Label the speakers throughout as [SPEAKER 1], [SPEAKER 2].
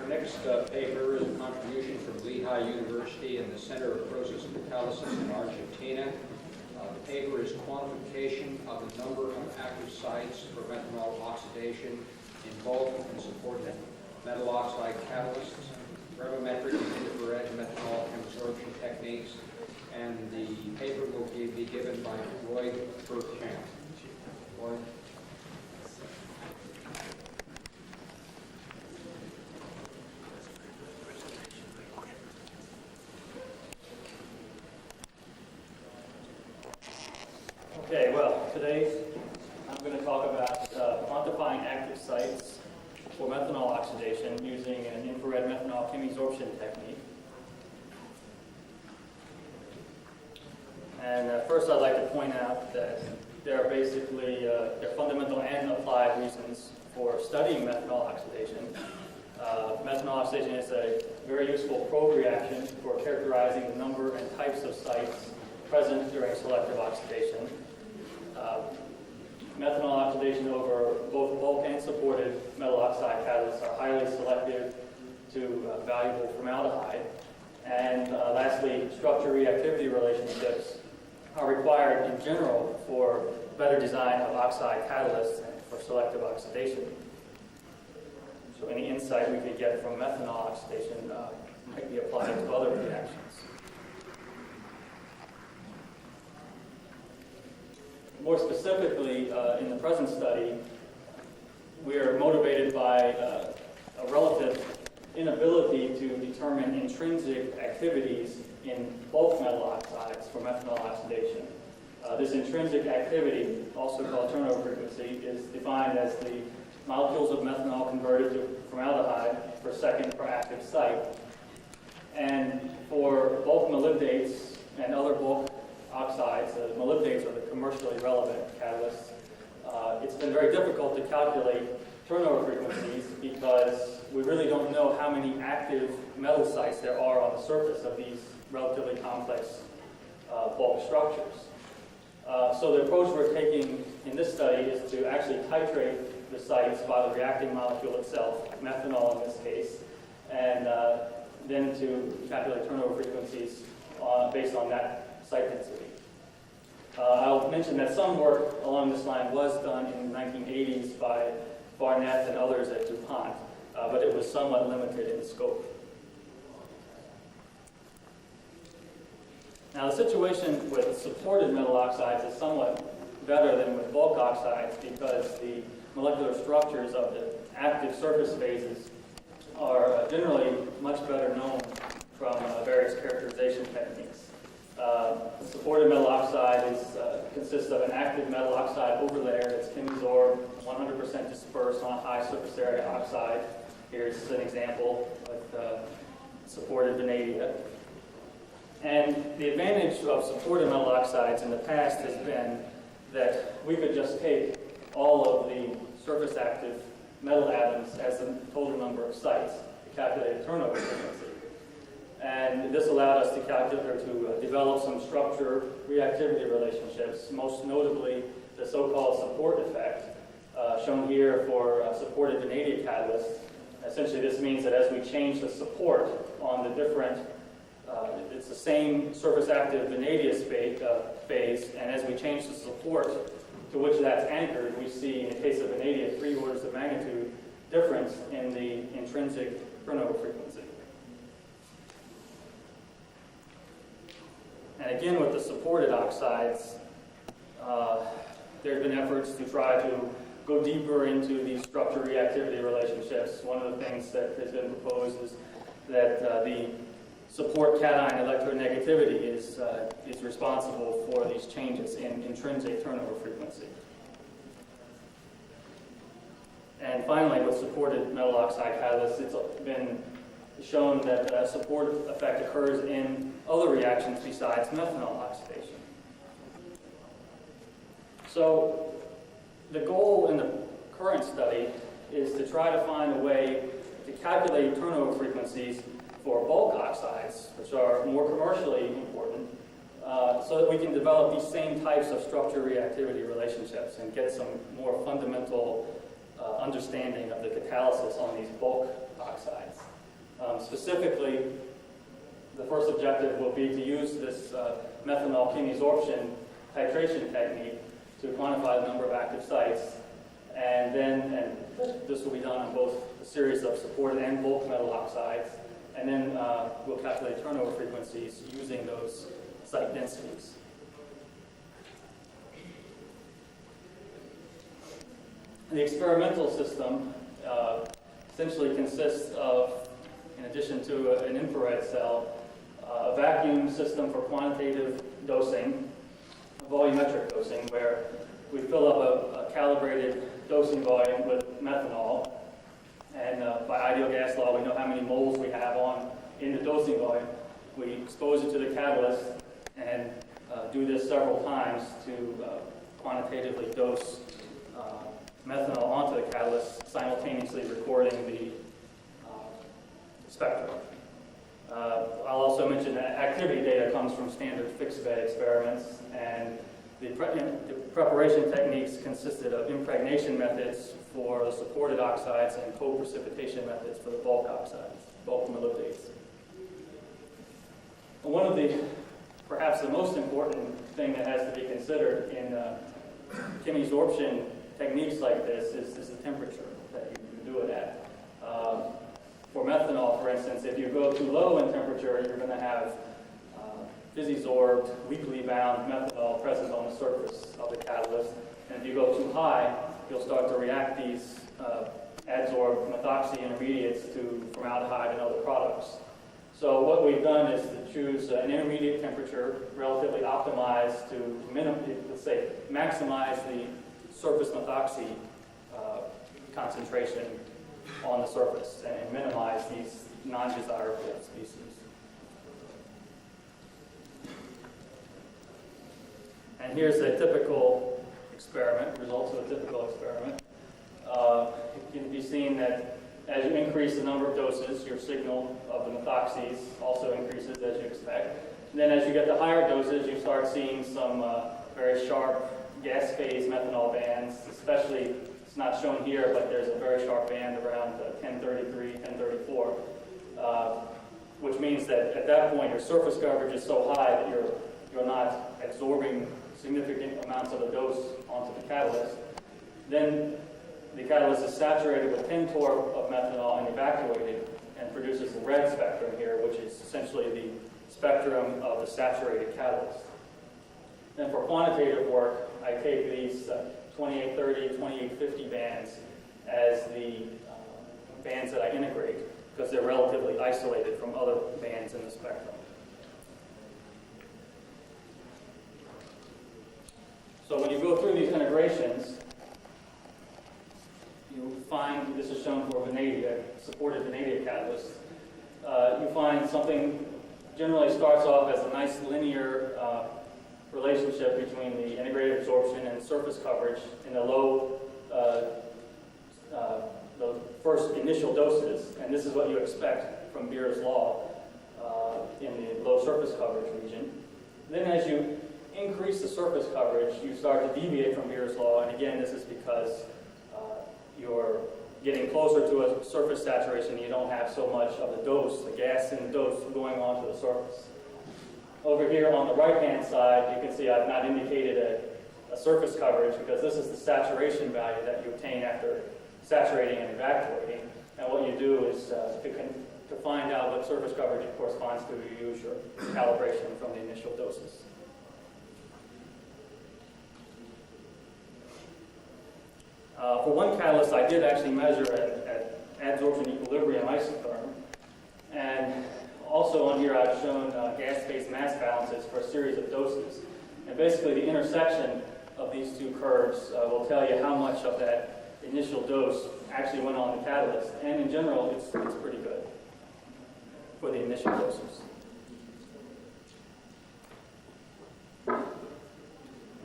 [SPEAKER 1] Next paper is a contribution from Lehigh University and the Center of Process Catalysis in Argentina. The paper is quantification of the number of active sites for methanol oxidation in bulk and supported metal oxide catalysts, gravimetric and infrared methanol absorption techniques, and the paper will be given by Loyd Bucham. Loyd?
[SPEAKER 2] Okay, well, today I'm going to talk about quantifying active sites for methanol oxidation using an infrared methanol chemisorption technique. And first I'd like to point out that there are basically there are fundamental and applied reasons for studying methanol oxidation. Methanol oxidation is a very useful probe reaction for characterizing the number and types of sites present during selective oxidation. Methanol oxidation over both bulk and supported metal oxide catalysts are highly selective to valuable formaldehyde. And lastly, structure-reactivity relationships are required in general for better design of oxide catalysts and for selective oxidation. So any insight we could get from methanol oxidation might be applied to other reactions. More specifically, in the present study, we are motivated by a relative inability to determine intrinsic activities in bulk metal oxides for methanol oxidation. This intrinsic activity, also called turnover frequency, is defined as the molecules of methanol converted to formaldehyde per second per active site. And for bulk molybdates and other bulk oxides, molybdates are the commercially relevant catalysts. It's been very difficult to calculate turnover frequencies because we really don't know how many active metal sites there are on the surface of these relatively complex bulk structures. So the approach we're taking in this study is to actually titrate the sites by the reacting molecule itself, methanol in this case, and then to calculate turnover frequencies based on that site density. I'll mention that some work along this line was done in the 1980s by Barnett and others at DuPont, but it was somewhat limited in scope. Now, the situation with supported metal oxides is somewhat better than with bulk oxides because the molecular structures of the active surface phases are generally much better known from various characterization techniques. Supported metal oxide consists of an active metal oxide overlayer that's chemisorbed, 100% dispersed on a high surface area oxide. Here's an example with supported vanadium. And the advantage of supported metal oxides in the past has been that we could just take all of the surface active metal atoms as the total number of sites to calculate a turnover frequency. And this allowed us to calculate or to develop some structure reactivity relationships, most notably the so-called support effect, shown here for supported vanadium catalysts. Essentially, this means that as we change the support on the different, it's the same surface active vanadium phase, and as we change the support to which that's anchored, we see, in the case of vanadium, 3 orders of magnitude difference in the intrinsic turnover frequency. And again, with the supported oxides, there have been efforts to try to go deeper into these structure reactivity relationships. One of the things that has been proposed is that the support cation electronegativity is responsible for these changes in intrinsic turnover frequency. And finally, with supported metal oxide catalysts, it's been shown that a support effect occurs in other reactions besides methanol oxidation. So the goal in the current study is to try to find a way to calculate turnover frequencies for bulk oxides, which are more commercially important, so that we can develop these same types of structure reactivity relationships and get some more fundamental understanding of the catalysis on these bulk oxides. objective will be to use this methanol chemisorption titration technique to quantify the number of active sites. And this will be done on both a series of supported and bulk metal oxides. And then we'll calculate turnover frequencies using those site densities. The experimental system essentially consists of, in addition to an infrared cell, a vacuum system for quantitative dosing, volumetric dosing, where we fill up a calibrated dosing volume with methanol, and by ideal gas law we know how many moles we have in the dosing volume. We expose it to the catalyst and do this several times to quantitatively dose methanol onto the catalyst, simultaneously recording the spectrum. I'll also mention that activity data comes from standard fixed bed experiments, and the preparation techniques consisted of impregnation methods for the supported oxides and co-precipitation methods for the bulk oxides, bulk molybdates. One of the, perhaps the most important thing that has to be considered in chemisorption techniques like this is the temperature that you do it at. For methanol, for instance, if you go too low in temperature, you're going to have physisorbed, weakly bound methanol present on the surface of the catalyst. And if you go too high, you'll start to react these adsorbed methoxy intermediates to formaldehyde and other products. So what we've done is to choose an intermediate temperature, relatively optimized to maximize the surface methoxy concentration on the surface and minimize these non-desirable species. And here's a typical experiment, results of a typical experiment. It can be seen that as you increase the number of doses, your signal of the methoxys also increases as you expect. And then as you get to higher doses, you start seeing some very sharp gas phase methanol bands, especially, it's not shown here, but there's a very sharp band around 1033, 1034, which means that at that point your surface coverage is so high that you're not absorbing significant amounts of the dose onto the catalyst. Then the catalyst is saturated with 10 torr of methanol and evacuated and produces the red spectrum here, which is essentially the spectrum of the saturated catalyst. Then for quantitative work, I take these 2830, 2850 bands as the bands that I integrate because they're relatively isolated from other bands in the spectrum. So when you go through these integrations, you find, this is shown for vanadium, supported vanadium catalyst, you find something generally starts off as a nice linear relationship between the integrated absorption and surface coverage in the low, the first initial doses, and this is what you expect from Beer's law in the low surface coverage region. Then as you increase the surface coverage, you start to deviate from Beer's law, and again, this is because you're getting closer to a surface saturation. You don't have so much of the dose, the gas in the dose, going onto the surface. Over here on the right-hand side, you can see I've not indicated a surface coverage because this is the saturation value that you obtain after saturating and evacuating. And what you do is to find out what surface coverage it corresponds to, you use your calibration from the initial doses. For one catalyst, I did actually measure at adsorption equilibrium isotherm. And also on here, I've shown gas phase mass balances for a series of doses. And basically, the intersection of these two curves will tell you how much of that initial dose actually went on the catalyst. And in general, it's pretty good for the initial doses.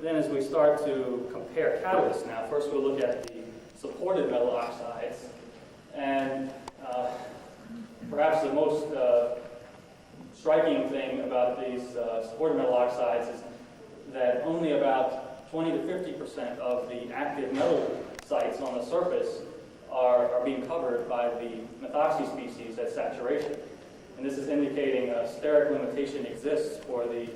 [SPEAKER 2] Then as we start to compare catalysts now, first we'll look at the supported metal oxides. And perhaps the most striking thing about these supported metal oxides is that only about 20 to 50% of the active metal sites on the surface are being covered by the methoxy species at saturation. And this is indicating a steric limitation exists for the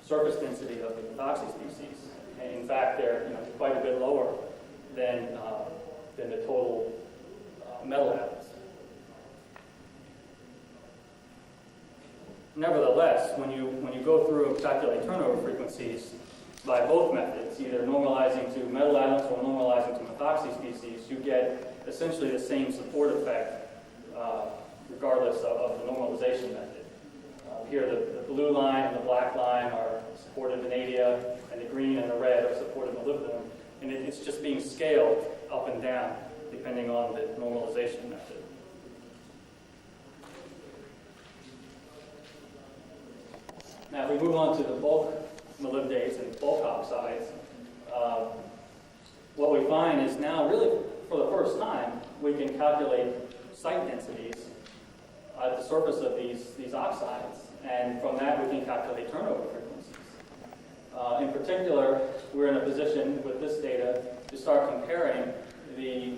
[SPEAKER 2] surface density of the methoxy species. And in fact, they're quite a bit lower than the total metal atoms. Nevertheless, when you go through and calculate turnover frequencies by both methods, either normalizing to metal atoms or normalizing to methoxy species, you get essentially the same support effect regardless of the normalization method. Here the blue line and the black line are supported vanadium, and the green and the red are supported molybdenum, and it's just being scaled up and down depending on the normalization method. Now, if we move on to the bulk molybdates and bulk oxides, what we find is now, really, for the first time, we can calculate site densities at the surface of these oxides, and from that we can calculate turnover frequencies. In particular, we're in a position with this data to start comparing the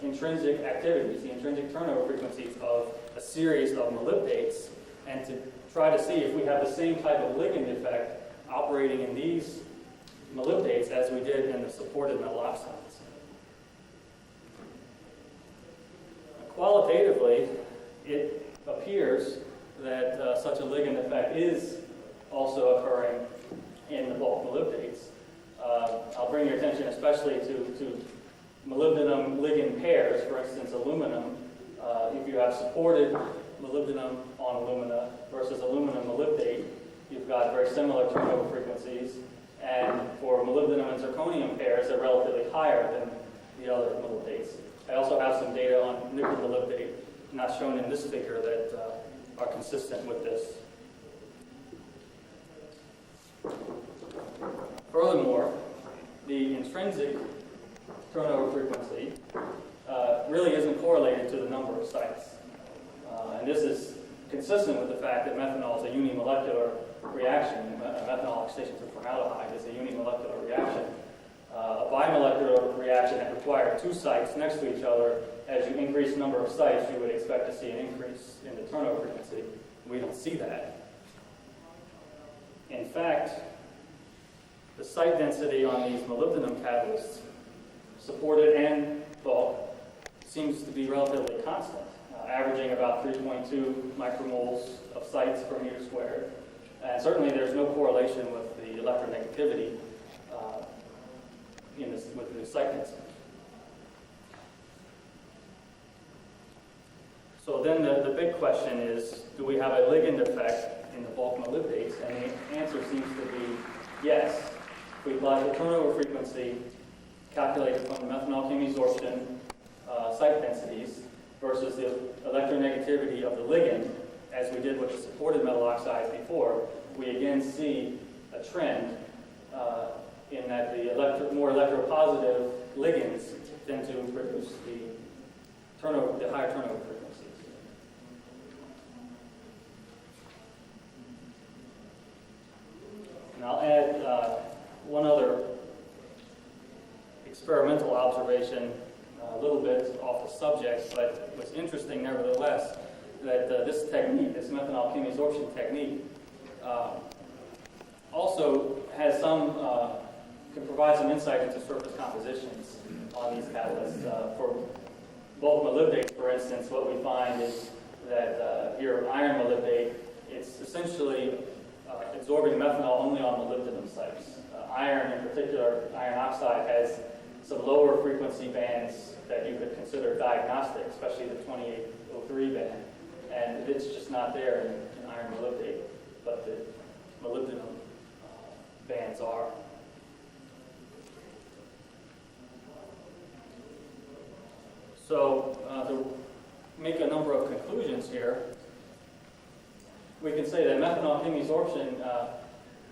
[SPEAKER 2] intrinsic activities, the intrinsic turnover frequencies of a series of molybdates, and to try to see if we have the same type of ligand effect operating in these molybdates as we did in the supported metal oxides. Qualitatively, it appears that such a ligand effect is also occurring in the bulk molybdates. I'll bring your attention especially to molybdenum ligand pairs, for instance, aluminum. If you have supported molybdenum on alumina versus aluminum molybdate, you've got very similar turnover frequencies. And for molybdenum and zirconium pairs, they're relatively higher than the other molybdates. I also have some data on nickel molybdate, not shown in this figure, that are consistent with this. Furthermore, the intrinsic turnover frequency really isn't correlated to the number of sites. And this is consistent with the fact that methanol is a unimolecular reaction. Methanol oxidation to formaldehyde is a unimolecular reaction. A bimolecular reaction that requires two sites next to each other, as you increase the number of sites, you would expect to see an increase in the turnover frequency. We don't see that. In fact, the site density on these molybdenum catalysts, supported and bulk, seems to be relatively constant, averaging about 3.2 micromoles of sites per meter squared. And certainly there's no correlation with the electronegativity with the site density. So then the big question is, do we have a ligand effect in the bulk molybdates? And the answer seems to be yes. If we plot the turnover frequency calculated from the methanol chemisorption site densities versus the electronegativity of the ligand, as we did with the supported metal oxides before, we again see a trend in that the more electropositive ligands tend to produce the higher turnover frequencies. And I'll add one other experimental observation, a little bit off the subject, but it was interesting nevertheless, that this technique, this methanol chemisorption technique, also has can provide some insight into surface compositions on these catalysts. For bulk molybdates, for instance, what we find is that here, iron molybdate, it's essentially absorbing methanol only on molybdenum sites. Iron, in particular, iron oxide, has some lower frequency bands that you could consider diagnostic, especially the 2803 band. And it's just not there in iron molybdate, but the molybdenum bands are. So to make a number of conclusions here, we can say that methanol chemisorption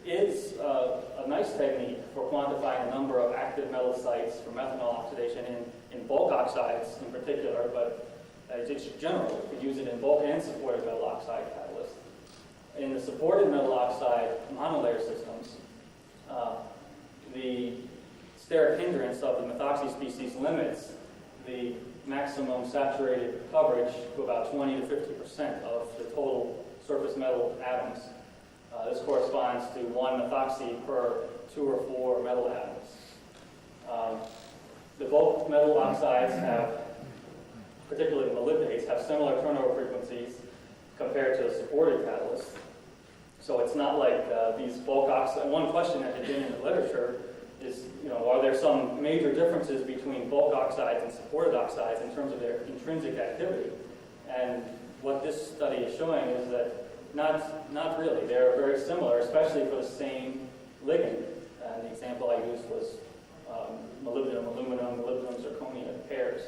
[SPEAKER 2] is a nice technique for quantifying the number of active metal sites for methanol oxidation in bulk oxides in particular, but it's general. You could use it in bulk and supported metal oxide catalysts. In the supported metal oxide monolayer systems, the steric hindrance of the methoxy species limits the maximum saturated coverage to about 20 to 50% of the total surface metal atoms. This corresponds to 1 methoxy per 2 or 4 metal atoms. The bulk metal oxides have, particularly molybdates, have similar turnover frequencies compared to supported catalysts. So it's not like these bulk oxides. One question that had been in the literature is, are there some major differences between bulk oxides and supported oxides in terms of their intrinsic activity? And what this study is showing is that not really. They're very similar, especially for the same ligand. And the example I used was molybdenum, aluminum, molybdenum, zirconia pairs.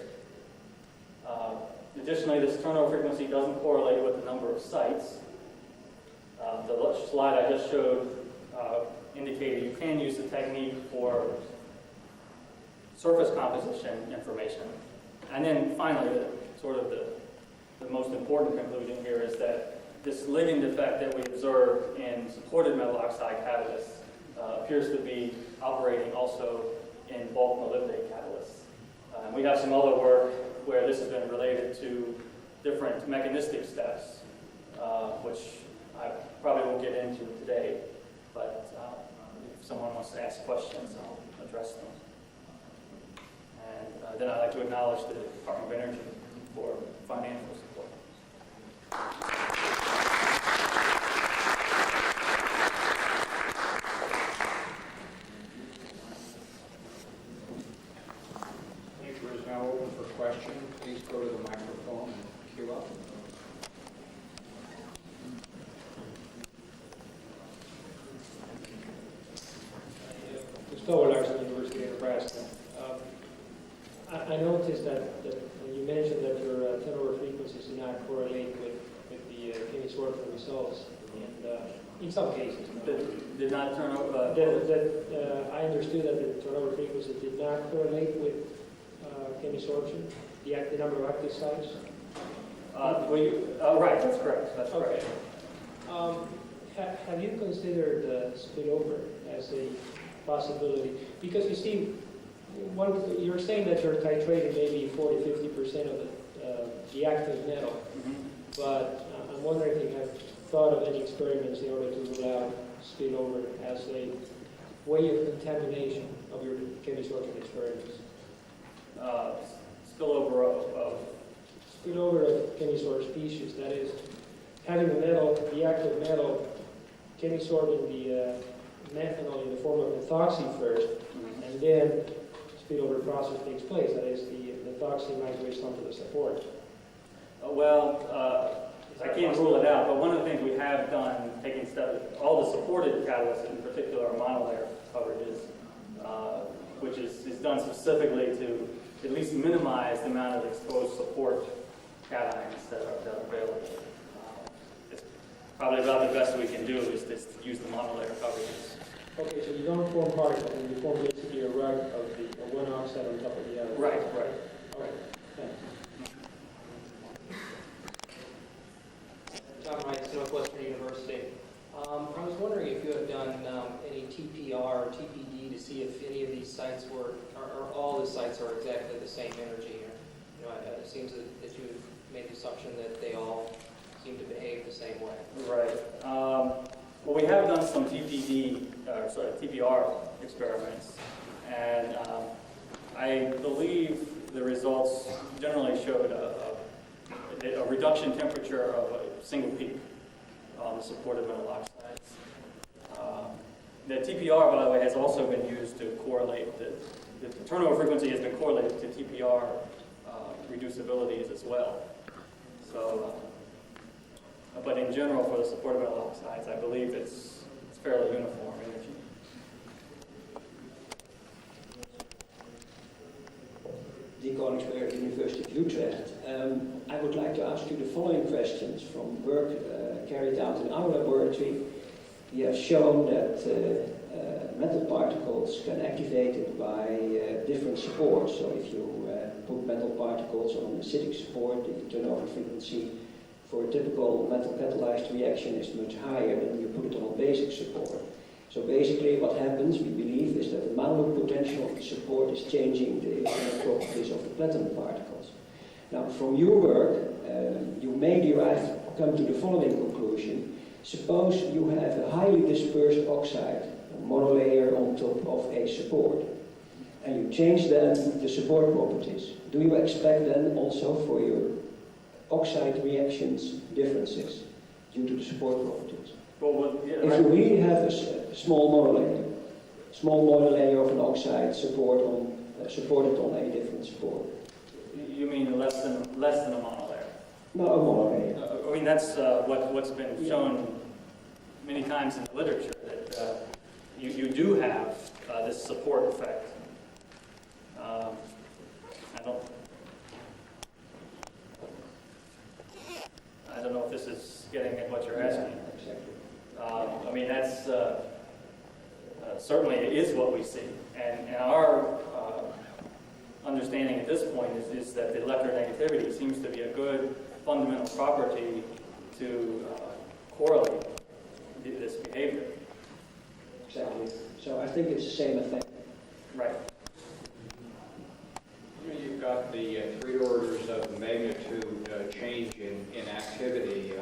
[SPEAKER 2] Additionally, this turnover frequency doesn't correlate with the number of sites. The slide I just showed indicated you can use the technique for surface composition information. And then finally, the most important conclusion here is that this ligand effect that we observe in supported metal oxide catalysts appears to be operating also in bulk molybdate catalysts. We have some other work where this has been related to different mechanistic steps, which I probably won't get into today, but if someone wants to ask questions, I'll address them. And then I'd like to acknowledge the Department of Energy for financial support.
[SPEAKER 1] The floor is now open for questions. Please go to the microphone and queue up.
[SPEAKER 3] University of Nebraska. I noticed that you mentioned that your turnover frequencies do not correlate with the chemisorption results, and in some cases.
[SPEAKER 2] Did not turn over?
[SPEAKER 3] I understood that the turnover frequency did not correlate with chemisorption, the number of active sites.
[SPEAKER 2] Right, that's correct. That's
[SPEAKER 3] okay.
[SPEAKER 2] Correct.
[SPEAKER 3] Have you considered spillover as a possibility? Because you see, you're saying that you're titrating maybe 40-50% of the active metal, but I'm wondering if you have thought of any experiments in order to rule out spillover as a way of contamination of your chemisorption experiments.
[SPEAKER 2] Spillover of
[SPEAKER 3] Spillover of chemisort species, that is, having the active metal chemisorbing the methanol in the form of methoxy first, and then spillover process takes place. That is, the methoxy migrates onto the support.
[SPEAKER 2] I can't rule it out, but one of the things we have done, taking steps, all the supported catalysts, in particular, are monolayer coverages, which is done specifically to at least minimize the amount of exposed support cations that are available. It's probably about the best we can do is to use the monolayer coverages.
[SPEAKER 3] Okay, so you don't form particles, and you form basically a rug of the one oxide on top of the other.
[SPEAKER 2] Right.
[SPEAKER 3] All right, thanks.
[SPEAKER 4] John Wright, Northwestern University. I was wondering if you have done any TPR or TPD to see if any of these sites or all the sites are exactly the same energy. It seems that you made the assumption that they all seem to behave the same way.
[SPEAKER 2] Right. Well, we have done some TPR experiments, and I believe the results generally showed a reduction temperature of a single peak on the supported metal oxides. The TPR, by the way, has also been used to correlate, the turnover frequency has been correlated to TPR reducibilities as well. So, but in general, for the supported metal oxides, I believe it's fairly uniform energy.
[SPEAKER 5] Dick Koningsberg, University of Utrecht. I would like to ask you the following questions from work carried out in our laboratory. We have shown that metal particles can be activated by different supports. So if you put metal particles on an acidic support, the turnover frequency for a typical metal catalyzed reaction is much higher than when you put it on a basic support. So basically what happens, we believe, is that the Maluk potential of the support is changing the properties of the platinum particles. Now, from your work, you may come to the following conclusion. Suppose you have a highly dispersed oxide, a monolayer on top of a support, and you change then the support properties. Do you expect then also for your oxide reactions differences due to the support properties?
[SPEAKER 2] Well, yeah,
[SPEAKER 5] If you really have a small monolayer of an oxide supported on a different support.
[SPEAKER 2] you mean less than a monolayer?
[SPEAKER 5] No, a monolayer.
[SPEAKER 2] I mean, that's what's been shown many times in the literature, that you do have this support effect. I don't know if this is getting at what you're asking.
[SPEAKER 5] Exactly.
[SPEAKER 2] I mean, that's certainly is what we see, and our understanding at this point is that the electronegativity seems to be a good fundamental property to correlate this behavior.
[SPEAKER 5] Exactly. So I think it's the same effect.
[SPEAKER 2] Right.
[SPEAKER 1] You've got the 3 orders of magnitude change in activity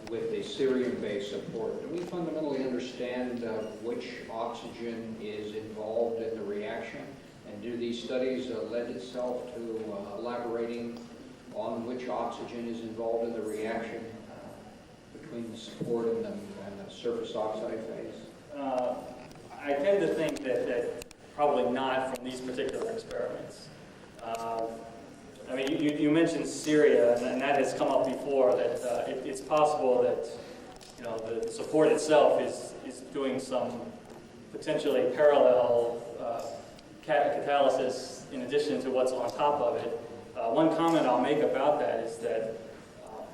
[SPEAKER 1] with the cerium-based support. Do we fundamentally understand which oxygen is involved in the reaction? And do these studies lend itself to elaborating on which oxygen is involved in the reaction between the support and the surface oxide phase?
[SPEAKER 2] I tend to think that probably not from these particular experiments. I mean, you mentioned Syria, and that has come up before, that it's possible that the support itself is doing some potentially parallel catalysis in addition to what's on top of it. One comment I'll make about that is that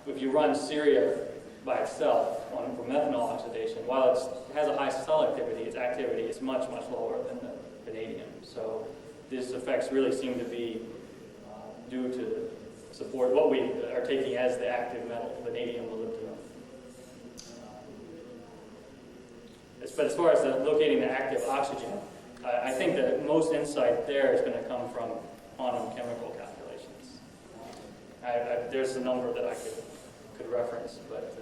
[SPEAKER 2] if you run Syria by itself for methanol oxidation, while it has a high selectivity, its activity is much, much lower than the vanadium. So these effects really seem to be due to support what we are taking as the active metal, vanadium molybdenum. But as far as locating the active oxygen, I think that most insight there is going to come from quantum chemical calculations. There's a number that I could reference, but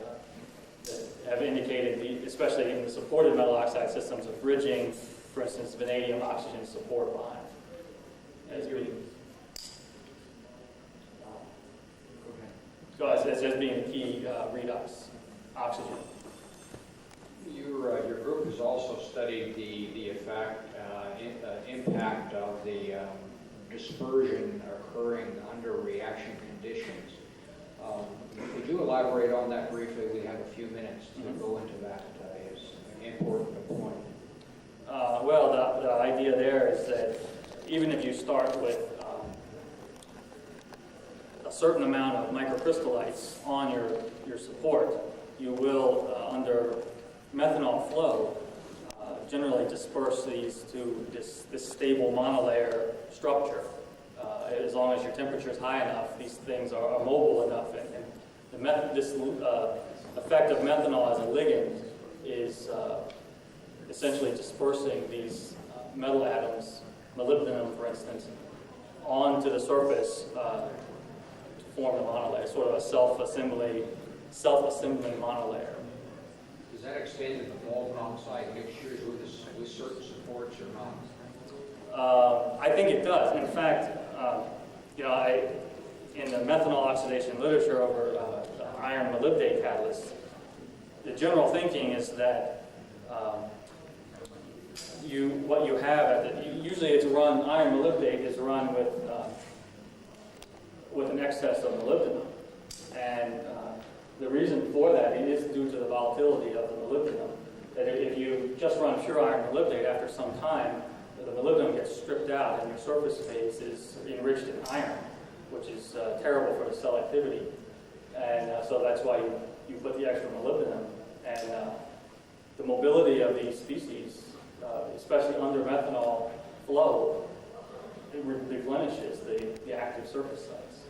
[SPEAKER 2] that have indicated, especially in the supported metal oxide systems of bridging, for instance, vanadium oxygen support line, as being a key redox oxygen.
[SPEAKER 1] Your group has also studied the impact of the dispersion occurring under reaction conditions. Could you elaborate on that briefly? We have a few minutes to go into that. It's an important point.
[SPEAKER 2] Well, the idea there is that even if you start with a certain amount of microcrystallites on your support, you will, under methanol flow, generally disperse these to this stable monolayer structure. As long as your temperature is high enough, these things are mobile enough, and this effect of methanol as a ligand is essentially dispersing these metal atoms, molybdenum for instance, onto the surface to form the monolayer, sort of a self-assembling monolayer.
[SPEAKER 1] Does that extend to the molten oxide mixtures with certain supports or not?
[SPEAKER 2] I think it does. In fact, in the methanol oxidation literature over iron molybdate catalysts, the general thinking is that what you have usually it's run, iron molybdate is run with an excess of molybdenum, and the reason for that is due to the volatility of the molybdenum. That if you just run pure iron molybdate, after some time, the molybdenum gets stripped out and your surface phase is enriched in iron, which is terrible for the selectivity. And so that's why you put the extra molybdenum. And the mobility of these species, especially under methanol flow, it replenishes the active surface sites.